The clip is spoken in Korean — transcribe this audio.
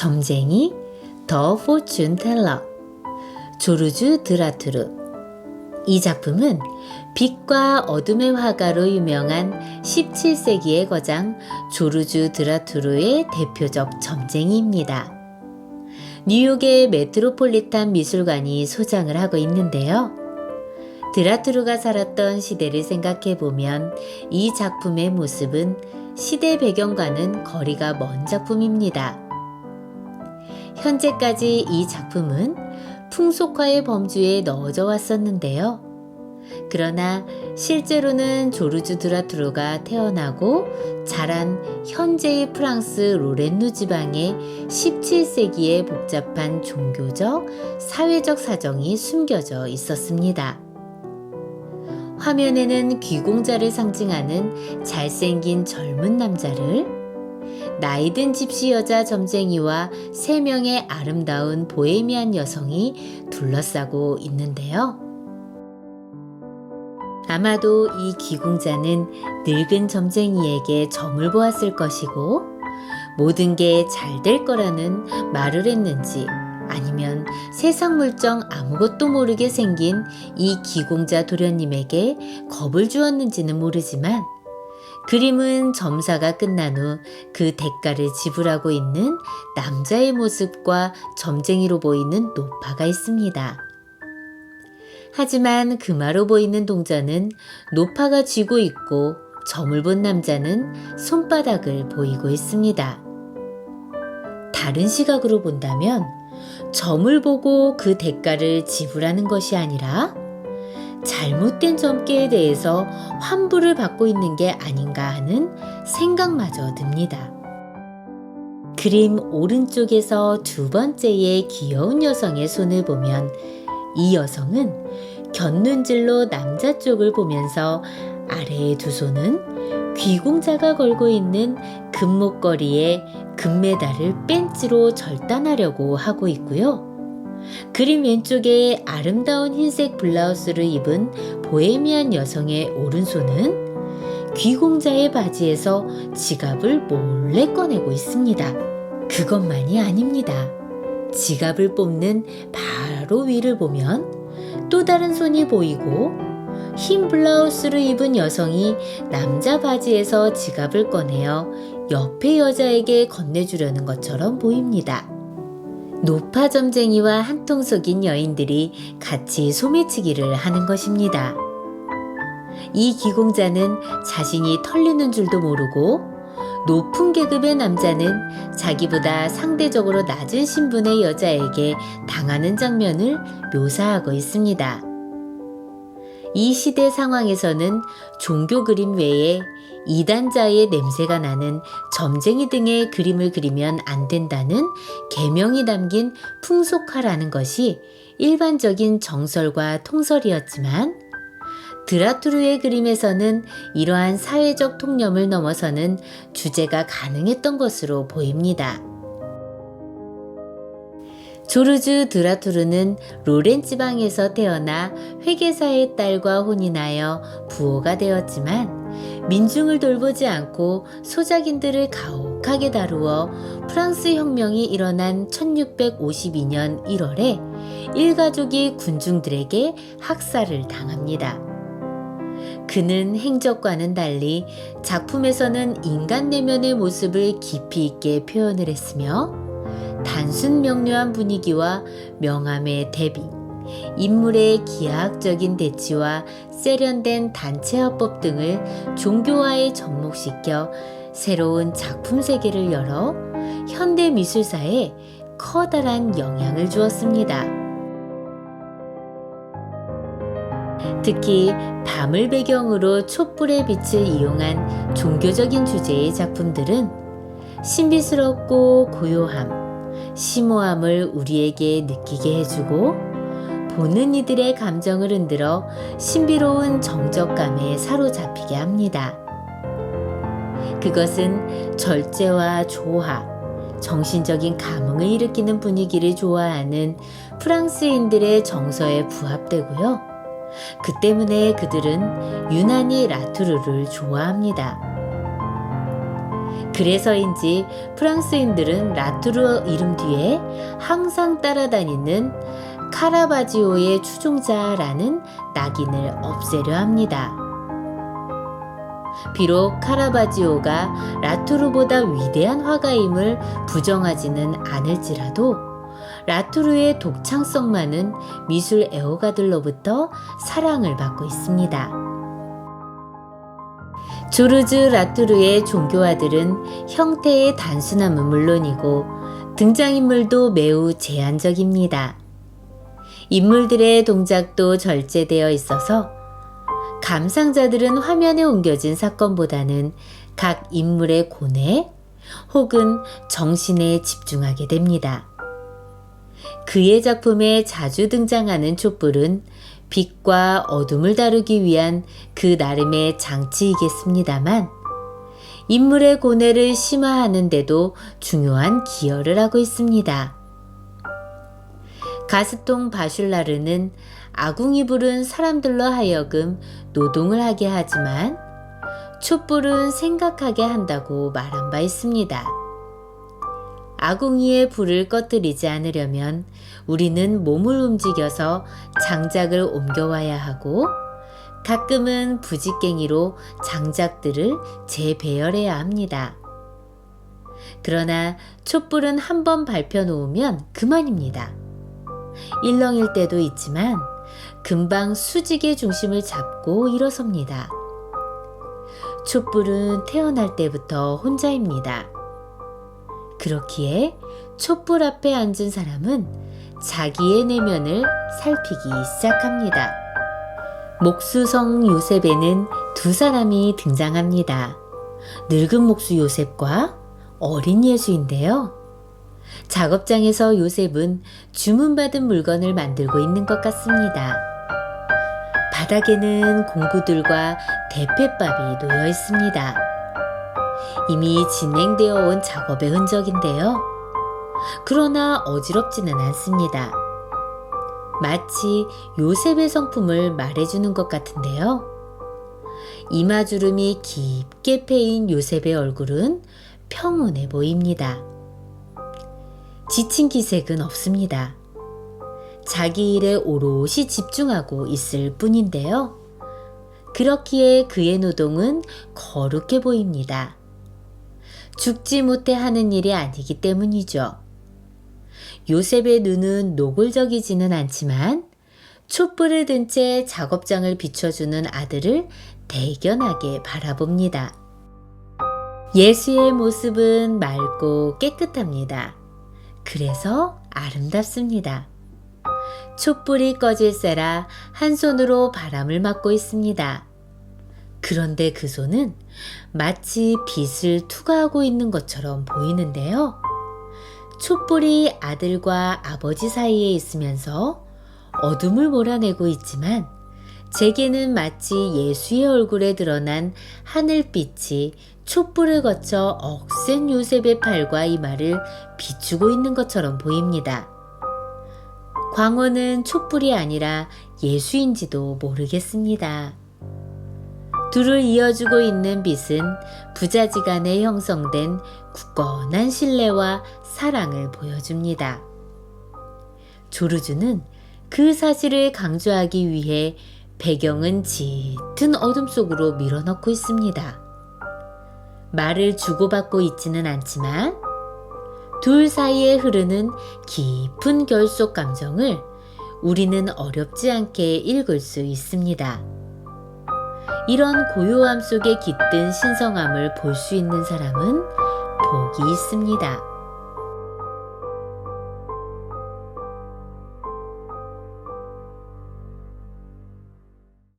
점쟁이 더 포춘 텔러 조르주 드라투르. 이 작품은 빛과 어둠의 화가로 유명한 17세기의 거장 조르주 드라투르의 대표적 점쟁이입니다. 뉴욕의 메트로폴리탄 미술관이 소장을 하고 있는데요. 드라투르가 살았던 시대를 생각해보면 이 작품의 모습은 시대 배경과는 거리가 먼 작품입니다. 현재까지 이 작품은 풍속화의 범주에 넣어져 왔었는데요. 그러나 실제로는 조르주 드라투르가 태어나고 자란 현재의 프랑스 로렌누 지방에 17세기의 복잡한 종교적, 사회적 사정이 숨겨져 있었습니다. 화면에는 귀공자를 상징하는 잘생긴 젊은 남자를, 나이든 집시 여자 점쟁이와 3명의 아름다운 보헤미안 여성이 둘러싸고 있는데요. 아마도 이 귀공자는 늙은 점쟁이에게 점을 보았을 것이고 모든 게 잘 될 거라는 말을 했는지, 아니면 세상 물정 아무것도 모르게 생긴 이 귀공자 도련님에게 겁을 주었는지는 모르지만 그림은 점사가 끝난 후 그 대가를 지불하고 있는 남자의 모습과 점쟁이로 보이는 노파가 있습니다. 하지만 금화로 보이는 동전은 노파가 쥐고 있고 점을 본 남자는 손바닥을 보이고 있습니다. 다른 시각으로 본다면 점을 보고 그 대가를 지불하는 것이 아니라 잘못된 점괘에 대해서 환불을 받고 있는 게 아닌가 하는 생각마저 듭니다. 그림 오른쪽에서 2번째의 귀여운 여성의 손을 보면 이 여성은 곁눈질로 남자 쪽을 보면서 아래의 2손은 귀공자가 걸고 있는 금목걸이에 금메달을 뺀지로 절단하려고 하고 있고요. 그림 왼쪽에 아름다운 흰색 블라우스를 입은 보헤미안 여성의 오른손은 귀공자의 바지에서 지갑을 몰래 꺼내고 있습니다. 그것만이 아닙니다. 지갑을 뽑는 바로 위를 보면 또 다른 손이 보이고 흰 블라우스를 입은 여성이 남자 바지에서 지갑을 꺼내어 옆의 여자에게 건네주려는 것처럼 보입니다. 노파 점쟁이와 한통 속인 여인들이 같이 소매치기를 하는 것입니다. 이 귀공자는 자신이 털리는 줄도 모르고 높은 계급의 남자는 자기보다 상대적으로 낮은 신분의 여자에게 당하는 장면을 묘사하고 있습니다. 이 시대 상황에서는 종교 그림 외에 이단자의 냄새가 나는 점쟁이 등의 그림을 그리면 안 된다는 계명이 담긴 풍속화라는 것이 일반적인 정설과 통설이었지만 드라투르의 그림에서는 이러한 사회적 통념을 넘어서는 주제가 가능했던 것으로 보입니다. 조르주 드라투르는 로렌 지방에서 태어나 회계사의 딸과 혼인하여 부호가 되었지만 민중을 돌보지 않고 소작인들을 가혹하게 다루어 프랑스 혁명이 일어난 1652년 1월에 일가족이 군중들에게 학살을 당합니다. 그는 행적과는 달리 작품에서는 인간 내면의 모습을 깊이 있게 표현을 했으며 단순 명료한 분위기와 명암의 대비, 인물의 기하학적인 대치와 세련된 단체 화법 등을 종교화에 접목시켜 새로운 작품 세계를 열어 현대 미술사에 커다란 영향을 주었습니다. 특히 밤을 배경으로 촛불의 빛을 이용한 종교적인 주제의 작품들은 신비스럽고 고요함, 심오함을 우리에게 느끼게 해주고 보는 이들의 감정을 흔들어 신비로운 정적감에 사로잡히게 합니다. 그것은 절제와 조화, 정신적인 감흥을 일으키는 분위기를 좋아하는 프랑스인들의 정서에 부합되고요. 그 때문에 그들은 유난히 라투르를 좋아합니다. 그래서인지 프랑스인들은 라투르 이름 뒤에 항상 따라다니는 카라바지오의 추종자라는 낙인을 없애려 합니다. 비록 카라바지오가 라투르보다 위대한 화가임을 부정하지는 않을지라도 라투르의 독창성만은 미술 애호가들로부터 사랑을 받고 있습니다. 조르즈 라투르의 종교화들은 형태의 단순함은 물론이고 등장인물도 매우 제한적입니다. 인물들의 동작도 절제되어 있어서 감상자들은 화면에 옮겨진 사건보다는 각 인물의 고뇌 혹은 정신에 집중하게 됩니다. 그의 작품에 자주 등장하는 촛불은 빛과 어둠을 다루기 위한 그 나름의 장치이겠습니다만 인물의 고뇌를 심화하는 데도 중요한 기여를 하고 있습니다. 가스통 바슐라르는 아궁이 불은 사람들로 하여금 노동을 하게 하지만 촛불은 생각하게 한다고 말한 바 있습니다. 아궁이에 불을 꺼뜨리지 않으려면 우리는 몸을 움직여서 장작을 옮겨와야 하고 가끔은 부직갱이로 장작들을 재배열해야 합니다. 그러나 촛불은 한번 밝혀놓으면 그만입니다. 일렁일 때도 있지만 금방 수직의 중심을 잡고 일어섭니다. 촛불은 태어날 때부터 혼자입니다. 그렇기에 촛불 앞에 앉은 사람은 자기의 내면을 살피기 시작합니다. 목수성 요셉에는 두 사람이 등장합니다. 늙은 목수 요셉과 어린 예수인데요. 작업장에서 요셉은 주문받은 물건을 만들고 있는 것 같습니다. 바닥에는 공구들과 대패밥이 놓여 있습니다. 이미 진행되어 온 작업의 흔적인데요. 그러나 어지럽지는 않습니다. 마치 요셉의 성품을 말해주는 것 같은데요. 이마주름이 깊게 패인 요셉의 얼굴은 평온해 보입니다. 지친 기색은 없습니다. 자기 일에 오롯이 집중하고 있을 뿐인데요. 그렇기에 그의 노동은 거룩해 보입니다. 죽지 못해 하는 일이 아니기 때문이죠. 요셉의 눈은 노골적이지는 않지만 촛불을 든 채 작업장을 비춰주는 아들을 대견하게 바라봅니다. 예수의 모습은 맑고 깨끗합니다. 그래서 아름답습니다. 촛불이 꺼질세라 한 손으로 바람을 막고 있습니다. 그런데 그 손은 마치 빛을 투과하고 있는 것처럼 보이는데요. 촛불이 아들과 아버지 사이에 있으면서 어둠을 몰아내고 있지만 제게는 마치 예수의 얼굴에 드러난 하늘빛이 촛불을 거쳐 억센 요셉의 팔과 이마를 비추고 있는 것처럼 보입니다. 광원은 촛불이 아니라 예수인지도 모르겠습니다. 둘을 이어주고 있는 빛은 부자지간에 형성된 굳건한 신뢰와 사랑을 보여줍니다. 조르주는 그 사실을 강조하기 위해 배경은 짙은 어둠 속으로 밀어넣고 있습니다. 말을 주고받고 있지는 않지만 둘 사이에 흐르는 깊은 결속 감정을 우리는 어렵지 않게 읽을 수 있습니다. 이런 고요함 속에 깃든 신성함을 볼 수 있는 사람은 복이 있습니다.